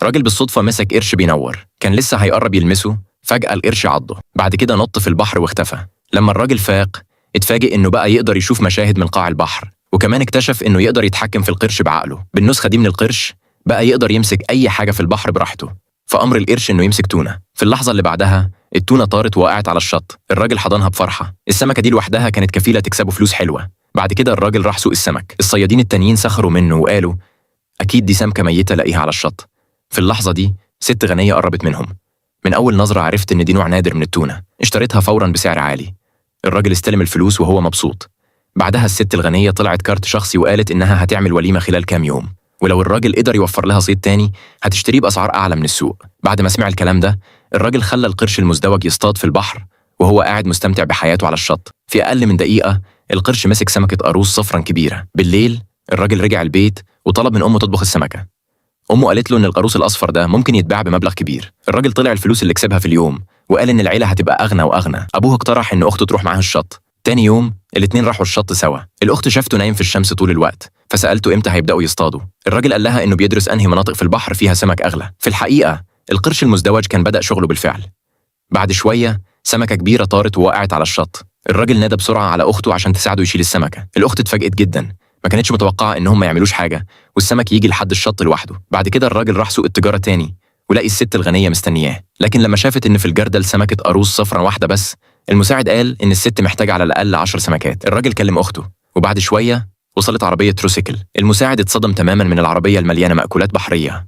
راجل بالصدفة مسك قرش بينور، كان لسه هيقرب يلمسه، فجأة القرش عضه، بعد كده نط في البحر واختفى. لما الراجل فاق اتفاجئ إنه بقى يقدر يشوف مشاهد من قاع البحر، وكمان اكتشف إنه يقدر يتحكم في القرش بعقله. بالنسخة دي من القرش بقى يقدر يمسك أي حاجة في البحر براحته، فأمر القرش إنه يمسك تونة. في اللحظة اللي بعدها التونة طارت ووقعت على الشط، الراجل حضنها بفرحة، السمكة دي لوحدها كانت كفيلة تكسبه فلوس حلوة. بعد كده الراجل راح سوق السمك، الصيادين التانيين سخروا منه وقالوا أكيد دي سمكة ميتة لاقيها على الشط. في اللحظة دي ست غنية قربت منهم، من أول نظرة عرفت إن دي نوع نادر من التونة، اشتريتها فوراً بسعر عالي. الراجل استلم الفلوس وهو مبسوط. بعدها الست الغنية طلعت كارت شخصي وقالت إنها هتعمل وليمة خلال كام يوم، ولو الراجل قدر يوفر لها صيد تاني هتشتريه بأسعار أعلى من السوق. بعد ما سمع الكلام ده الراجل خلى القرش المزدوج يصطاد في البحر وهو قاعد مستمتع بحياته على الشط. في أقل من دقيقة القرش مسك سمكة قاروص صفرا كبيرة. بالليل الراجل رجع البيت وطلب من أمه تطبخ السمكة. أمه قالت له إن القاروص الأصفر ده ممكن يتباع بمبلغ كبير. الراجل طلع الفلوس اللي كسبها في اليوم وقال إن العيلة هتبقى أغنى وأغنى. أبوه اقترح إن أخته تروح معاه الشط. تاني يوم الاتنين راحوا الشط سوا. الأخت شافته نايم في الشمس طول الوقت، فسألته إمتى هيبدأوا يصطادوا. الراجل قال لها إنه بيدرس أنهي مناطق في البحر فيها سمك أغلى. في الحقيقة القرش المزدوج كان بدأ شغله بالفعل. بعد شوية سمكة كبيرة طارت ووقعت على الشط. الراجل نادى بسرعة على أخته عشان تساعده يشيل السمكة. الأخت اتفاجئت جدا، ما كانتش متوقعة إنهم ما يعملوش حاجة والسمك يجي لحد الشط لوحده. بعد كده الراجل راح سوق التجارة تاني ولقي الست الغنية مستنياه، لكن لما شافت إن في الجردل سمكة قاروص صفرا واحدة بس، المساعد قال إن الست محتاجة على الأقل 10 سمكات. الراجل كلم أخته وبعد شوية وصلت عربية تروسيكل. المساعد اتصدم تماما من العربية المليانة مأكولات بحرية.